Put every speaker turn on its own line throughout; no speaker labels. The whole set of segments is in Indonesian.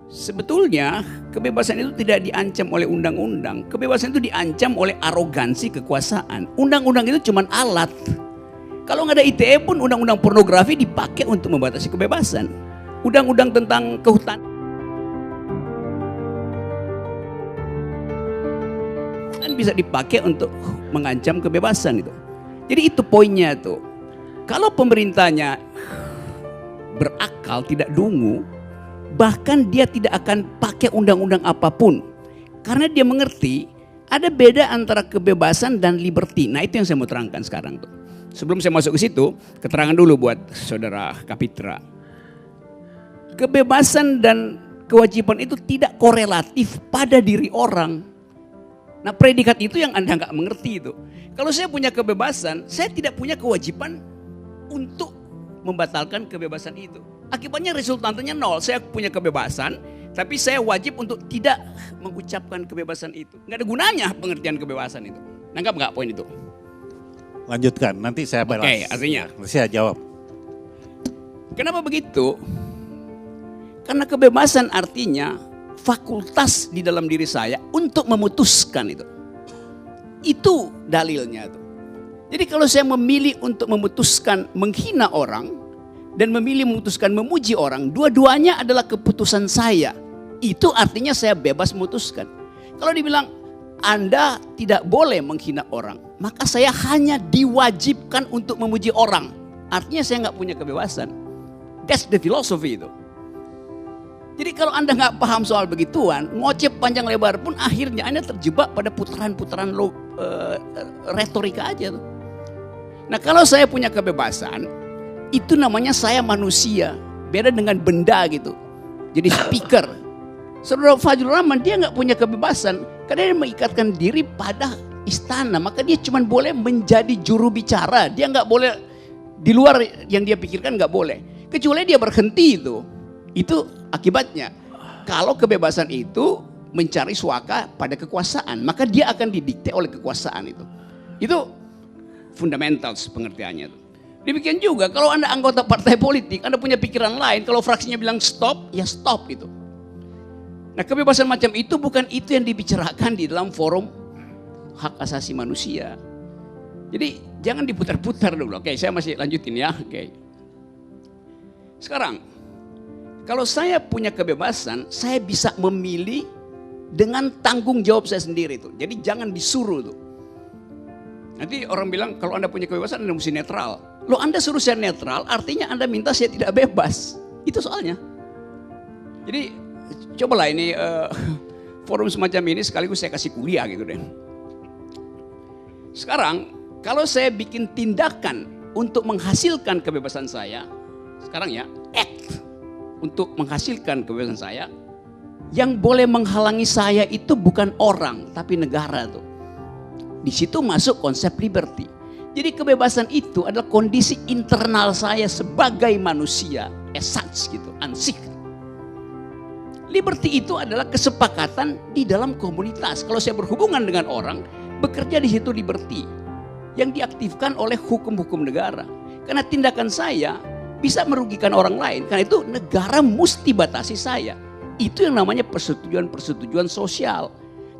Sebetulnya kebebasan itu tidak diancam oleh undang-undang. Kebebasan itu diancam oleh arogansi kekuasaan. Undang-undang itu cuma alat. Kalau nggak ada ITE pun undang-undang pornografi dipakai untuk membatasi kebebasan. Undang-undang tentang kehutanan kan bisa dipakai untuk mengancam kebebasan itu. Jadi itu poinnya tuh. Kalau pemerintahnya berakal, tidak dungu, bahkan dia tidak akan pakai undang-undang apapun. Karena dia mengerti ada beda antara kebebasan dan liberty. Nah itu yang saya mau terangkan sekarang tuh. Sebelum saya masuk ke situ, keterangan dulu buat saudara Kapitra. Kebebasan dan kewajiban itu tidak korelatif pada diri orang. Nah predikat itu yang Anda nggak mengerti itu. Kalau saya punya kebebasan, saya tidak punya kewajiban untuk membatalkan kebebasan itu. Akibatnya resultantenya nol. Saya punya kebebasan, tapi saya wajib untuk tidak mengucapkan kebebasan itu. Nggak ada gunanya pengertian kebebasan itu. Nangkap nggak poin itu?
Lanjutkan, nanti saya balas.
Oke, artinya.
Saya jawab.
Kenapa begitu? Karena kebebasan artinya fakultas di dalam diri saya untuk memutuskan itu. Itu dalilnya tuh. Jadi kalau saya memilih untuk memutuskan menghina orang dan memilih memutuskan memuji orang, dua-duanya adalah keputusan saya. Itu artinya saya bebas memutuskan. Kalau dibilang Anda tidak boleh menghina orang, maka saya hanya diwajibkan untuk memuji orang. Artinya saya nggak punya kebebasan. That's the philosophy itu. Jadi kalau Anda nggak paham soal begituan, ngoceh panjang lebar pun akhirnya Anda terjebak pada putaran-putaran retorika aja tuh. Nah kalau saya punya kebebasan, itu namanya saya manusia. Beda dengan benda gitu. Jadi speaker. Saudara Fajrul Rahman dia nggak punya kebebasan. Karena dia mengikatkan diri pada istana. Maka dia cuma boleh menjadi juru bicara. Dia nggak boleh di luar yang dia pikirkan nggak boleh. Kecuali dia berhenti itu. Itu akibatnya. Kalau kebebasan itu mencari suaka pada kekuasaan. Maka dia akan didikte oleh kekuasaan itu. Itu fundamental pengertiannya itu. Demikian juga kalau Anda anggota partai politik, Anda punya pikiran lain, kalau fraksinya bilang stop, ya stop gitu. Nah kebebasan macam itu bukan itu yang dibicarakan di dalam forum hak asasi manusia. Jadi jangan diputar-putar dulu. Oke, saya masih lanjutin ya. Oke. Sekarang, kalau saya punya kebebasan, saya bisa memilih dengan tanggung jawab saya sendiri tuh. Jadi jangan disuruh tuh. Nanti orang bilang kalau Anda punya kebebasan Anda mesti netral. Loh Anda suruh saya netral artinya Anda minta saya tidak bebas. Itu soalnya. Jadi cobalah ini forum semacam ini sekaligus saya kasih kuliah gitu deh. Sekarang kalau saya bikin tindakan untuk menghasilkan kebebasan saya. Sekarang ya act untuk menghasilkan kebebasan saya. Yang boleh menghalangi saya itu bukan orang tapi negara tuh. Di situ masuk konsep liberty. Jadi kebebasan itu adalah kondisi internal saya sebagai manusia, as such gitu, ansih. Liberty itu adalah kesepakatan di dalam komunitas. Kalau saya berhubungan dengan orang, bekerja di situ liberty yang diaktifkan oleh hukum-hukum negara. Karena tindakan saya bisa merugikan orang lain. Karena itu negara mesti batasi saya. Itu yang namanya persetujuan-persetujuan sosial.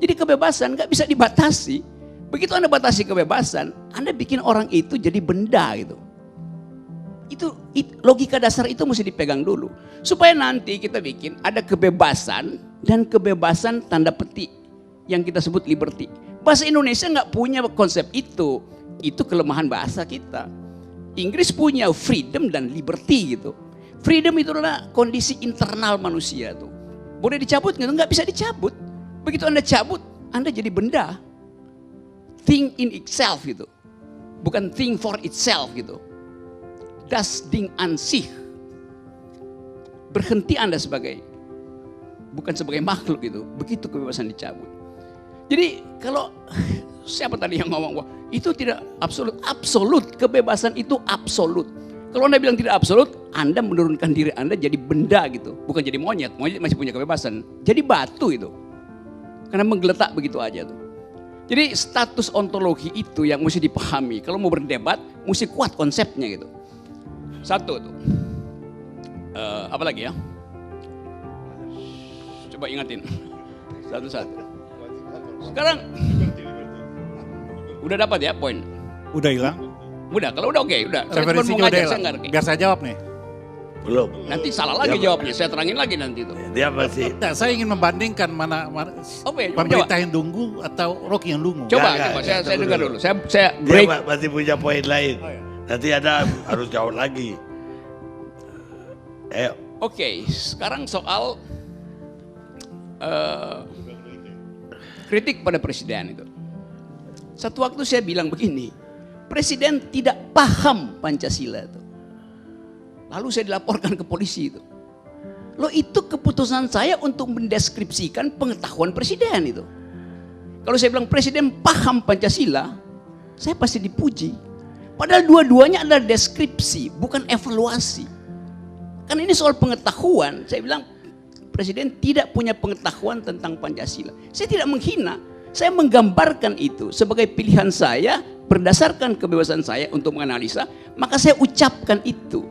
Jadi kebebasan nggak bisa dibatasi. Begitu Anda batasi kebebasan, Anda bikin orang itu jadi benda gitu. Itu logika dasar itu mesti dipegang dulu. Supaya nanti kita bikin ada kebebasan dan kebebasan tanda petik yang kita sebut liberty. Bahasa Indonesia nggak punya konsep itu. Itu kelemahan bahasa kita. Inggris punya freedom dan liberty gitu. Freedom itu adalah kondisi internal manusia tuh. Boleh dicabut nggak bisa dicabut. Begitu Anda cabut, Anda jadi benda. Thing in itself gitu. Bukan thing for itself gitu. Das Ding an sich. Berhenti Anda bukan sebagai makhluk gitu. Begitu kebebasan dicabut. Jadi kalau siapa tadi yang ngomong itu tidak absolut. Absolut, kebebasan itu absolut. Kalau Anda bilang tidak absolut, Anda menurunkan diri Anda jadi benda gitu. Bukan jadi monyet. Monyet masih punya kebebasan. Jadi batu itu. Karena menggeletak begitu aja tuh. Jadi status ontologi itu yang mesti dipahami. Kalau mau berdebat, mesti kuat konsepnya gitu. Satu tuh. Apa lagi ya? coba ingatin. Satu-satu. Sekarang udah dapat ya poin?
Udah hilang?
Udah, kalau udah oke, udah. Saya cuma mau
Referensinya udah
ngajak, saya
hilang.
ngerti.
Biar saya jawab nih.
Belum.
Nanti salah lagi jawabnya, saya terangin lagi nanti itu.
Dia masih
Nah, saya ingin membandingkan mana
Oke,
pemerintah yang dungu atau Rocky yang dungu.
Coba,
Enggak,
coba,
enggak,
saya dengar
dulu.
dulu. Saya
dia
break.
masih punya poin lain.
Oh, ya.
Nanti ada harus jawab lagi. Ayo.
Oke, sekarang soal kritik pada presiden itu. Satu waktu saya bilang begini, presiden tidak paham Pancasila itu. Lalu saya dilaporkan ke polisi itu. Loh, itu keputusan saya untuk mendeskripsikan pengetahuan presiden itu. Kalau saya bilang presiden paham Pancasila, saya pasti dipuji. Padahal dua-duanya adalah deskripsi, bukan evaluasi. Kan ini soal pengetahuan. Saya bilang presiden tidak punya pengetahuan tentang Pancasila. Saya tidak menghina, saya menggambarkan itu sebagai pilihan saya berdasarkan kebebasan saya untuk menganalisa, maka saya ucapkan itu.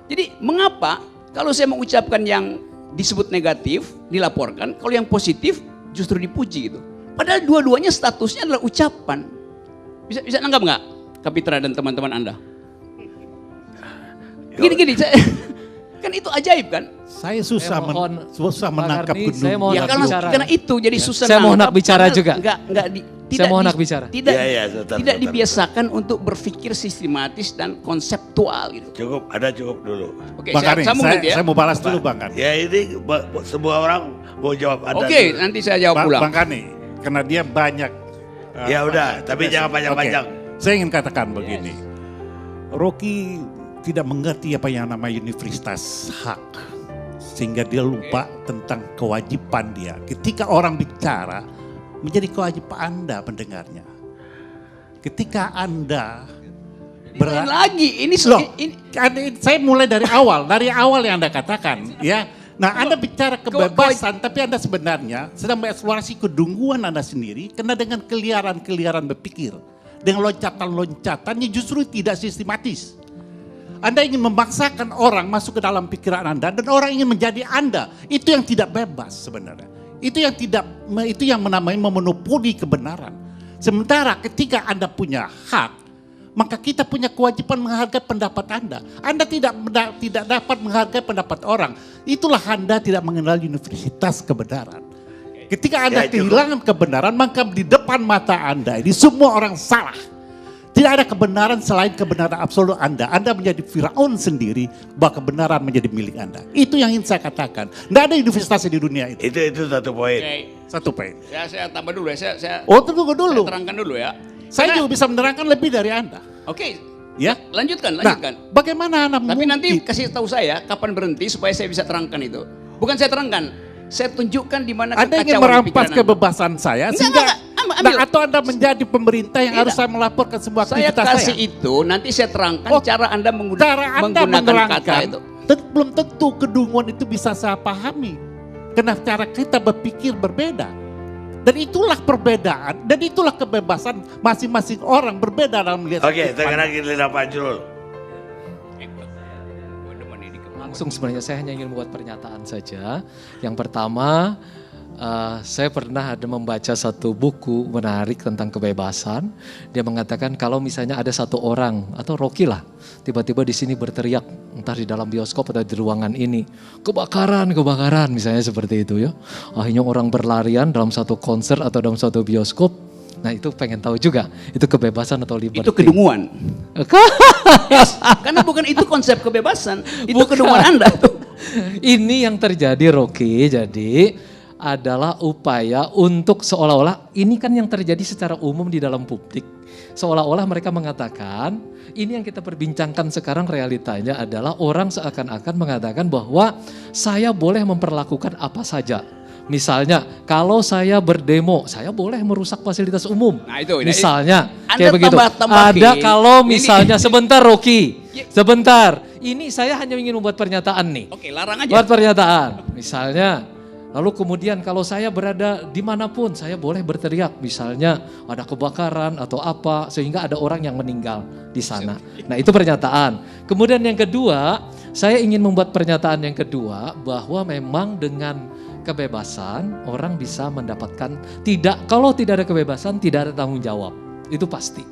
Jadi mengapa kalau saya mengucapkan yang disebut negatif dilaporkan, kalau yang positif justru dipuji gitu. Padahal dua-duanya statusnya adalah ucapan. Bisa nanggap nggak, Kapitra dan teman-teman Anda? Gini, kan itu ajaib kan?
Saya susah, susah
Pak
menangkap
Karni,
gunung.
saya mohon
Ya
hak
karena,
bicara.
karena itu jadi susah.
Saya mohon hak
nangkap
bicara
karena
juga.
Tidak
mohon hak bicara.
Tidak,
Ya, sebentar,
tidak
sebentar.
dibiasakan untuk berpikir sistematis dan konseptual gitu.
Cukup dulu.
Oke,
Bang Karni,
sambung nanti ya.
saya mau balas dulu Bang Karni.
Ya ini semua orang mau jawab Anda.
Oke,
dulu.
nanti saya jawab ulang.
Bang Karni, karena dia banyak.
Ya udah, tapi jangan panjang-panjang.
Oke, saya ingin katakan begini. Rocky tidak mengerti apa yang namanya universitas hak. Sehingga dia lupa tentang kewajiban dia. Ketika orang bicara, menjadi kewajiban Anda mendengarnya. Ketika Anda
Lain lagi, ini
saya mulai dari awal yang Anda katakan, ya. Nah, Anda bicara kebebasan, tapi Anda sebenarnya sedang mengeksplorasi kedunguan Anda sendiri, karena dengan keliaran-keliaran berpikir, dengan loncatan-loncatannya justru tidak sistematis. Anda ingin memaksakan orang masuk ke dalam pikiran Anda, dan orang ingin menjadi Anda. Itu yang tidak bebas sebenarnya. Itu yang menamai memonopoli kebenaran. Sementara ketika Anda punya hak, maka kita punya kewajiban menghargai pendapat Anda. Anda tidak dapat menghargai pendapat orang. Itulah Anda tidak mengenal universitas kebenaran. Ketika Anda kehilangan kebenaran, maka di depan mata Anda ini semua orang salah. Tidak ada kebenaran selain kebenaran absolut Anda. Anda menjadi Firaun sendiri, bahwa kebenaran menjadi milik Anda. Itu yang ingin saya katakan. Tidak ada universitas di dunia itu.
Itu satu poin.
Satu poin.
Saya tambah dulu ya. Saya
Tunggu dulu.
saya terangkan dulu ya.
Saya juga bisa menerangkan lebih dari Anda.
Oke,
Ya.
lanjutkan.
Nah, bagaimana Anda
Tapi nanti
mungkin?
kasih tahu saya kapan berhenti supaya saya bisa terangkan itu. Bukan saya terangkan, saya tunjukkan di mana
Anda ingin
kekacauan
merampas
pikiran Anda.
kebebasan saya
Enggak,
sehingga
enggak. Ambil.
atau Anda menjadi pemerintah yang
Tidak.
harus saya melaporkan semua
Saya
aktivitas
kasih
saya.
itu, nanti saya terangkan cara Anda
Cara Anda
menggunakan kata
menerangkan
itu.
belum tentu kedunguan itu bisa saya pahami. Karena cara kita berpikir berbeda. Dan itulah perbedaan, dan itulah kebebasan masing-masing orang berbeda dalam melihat.
Oke, sekarang giliran Pak Jurul.
Langsung sebenarnya saya hanya ingin membuat pernyataan saja. Yang pertama, saya pernah ada membaca satu buku menarik tentang kebebasan. Dia mengatakan kalau misalnya ada satu orang atau Rocky lah, tiba-tiba di sini berteriak, entah di dalam bioskop atau di ruangan ini, kebakaran misalnya seperti itu ya. Akhirnya orang berlarian dalam satu konser atau dalam satu bioskop. Nah itu pengen tahu juga, itu kebebasan atau liberty?
Itu kedunguan. Karena bukan itu konsep kebebasan, itu
Bukan.
kedunguan Anda tuh.
Ini yang terjadi Rocky, jadi adalah upaya untuk seolah-olah ini kan yang terjadi secara umum di dalam publik. Seolah-olah mereka mengatakan, ini yang kita perbincangkan sekarang realitanya adalah orang seakan-akan mengatakan bahwa saya boleh memperlakukan apa saja. Misalnya, kalau saya berdemo, saya boleh merusak fasilitas umum.
Nah, itu.
Misalnya,
Anda
kayak begitu.
tambah-tambahin.
Ada kalau
Ini-
misalnya, sebentar Rocky, sebentar. Ini saya hanya ingin membuat pernyataan nih.
Oke, larang aja.
Buat pernyataan. Misalnya, Lalu kemudian kalau saya berada dimanapun saya boleh berteriak, misalnya ada kebakaran atau apa sehingga ada orang yang meninggal di sana. Nah itu pernyataan. Kemudian yang kedua, saya ingin membuat pernyataan yang kedua bahwa memang dengan kebebasan orang bisa mendapatkan kalau tidak ada kebebasan tidak ada tanggung jawab. Itu pasti.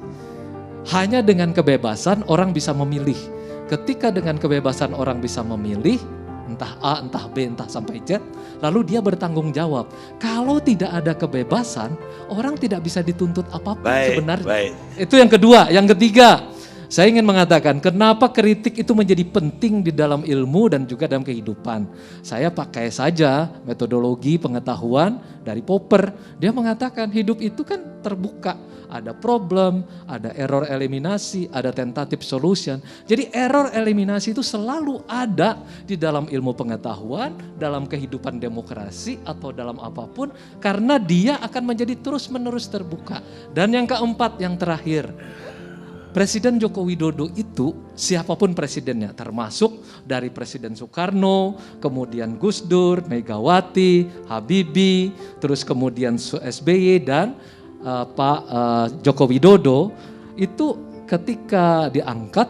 Hanya dengan kebebasan orang bisa memilih. Ketika dengan kebebasan orang bisa memilih, entah A, entah B, entah sampai Z, lalu dia bertanggung jawab. Kalau tidak ada kebebasan, orang tidak bisa dituntut apapun sebenarnya.
Baik.
Itu yang kedua. Yang ketiga, saya ingin mengatakan kenapa kritik itu menjadi penting di dalam ilmu dan juga dalam kehidupan. Saya pakai saja metodologi pengetahuan dari Popper. Dia mengatakan hidup itu kan terbuka. Ada problem, ada error eliminasi, ada tentative solution. Jadi error eliminasi itu selalu ada di dalam ilmu pengetahuan, dalam kehidupan demokrasi atau dalam apapun. Karena dia akan menjadi terus-menerus terbuka. Dan yang keempat, yang terakhir. Presiden Joko Widodo itu siapapun presidennya, termasuk dari Presiden Soekarno, kemudian Gus Dur, Megawati, Habibie, terus kemudian SBY dan Pak Joko Widodo, itu ketika diangkat,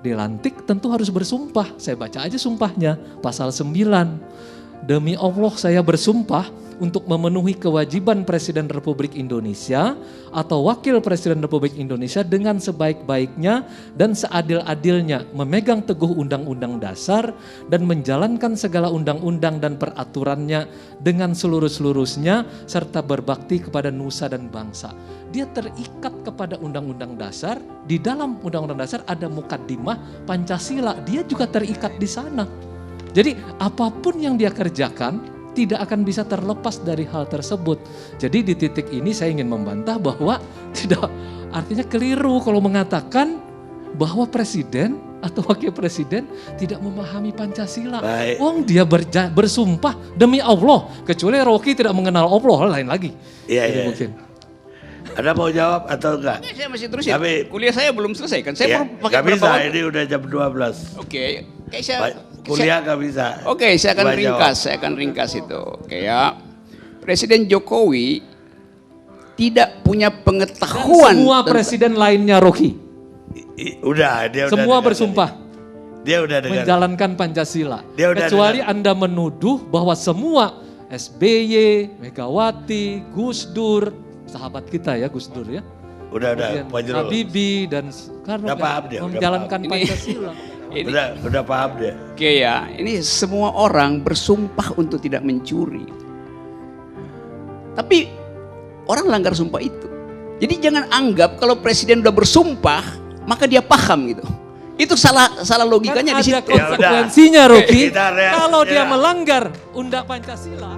dilantik tentu harus bersumpah. Saya baca aja sumpahnya, pasal 9. Demi Allah saya bersumpah untuk memenuhi kewajiban Presiden Republik Indonesia atau Wakil Presiden Republik Indonesia dengan sebaik-baiknya dan seadil-adilnya memegang teguh Undang-Undang Dasar dan menjalankan segala undang-undang dan peraturannya dengan seluruh-seluruhnya serta berbakti kepada nusa dan bangsa. Dia terikat kepada Undang-Undang Dasar, di dalam Undang-Undang Dasar ada mukaddimah Pancasila, dia juga terikat di sana. Jadi apapun yang dia kerjakan tidak akan bisa terlepas dari hal tersebut. Jadi di titik ini saya ingin membantah bahwa tidak, artinya keliru kalau mengatakan bahwa presiden atau wakil presiden tidak memahami Pancasila. Wong dia bersumpah demi Allah, kecuali Rocky tidak mengenal Allah, lain lagi.
Iya.
Mungkin.
Ada mau jawab atau enggak?
Saya masih terusin. Kuliah saya belum selesai kan. Saya baru pakai
gak bisa,
berapa waktu?
ini udah jam 12.
Oke.
Kuliah gak bisa.
Oke, saya akan ringkas itu. Oke ya. Presiden Jokowi tidak punya pengetahuan.
Dan semua presiden lainnya Rocky.
Dia
semua bersumpah.
Dia udah dengar.
Menjalankan Pancasila. Kecuali Anda menuduh bahwa semua SBY, Megawati, Gus Dur, sahabat kita ya Gus Dur ya.
Udah Pak Jero.
Habibie dan Soekarno menjalankan Pancasila.
Udah paham dia.
Oke ya, ini semua orang bersumpah untuk tidak mencuri. Tapi orang langgar sumpah itu. Jadi jangan anggap kalau presiden udah bersumpah maka dia paham gitu. Itu salah logikanya
kan
di situ.
ada konsekuensinya Rocky. Kalau dia melanggar Undang Pancasila.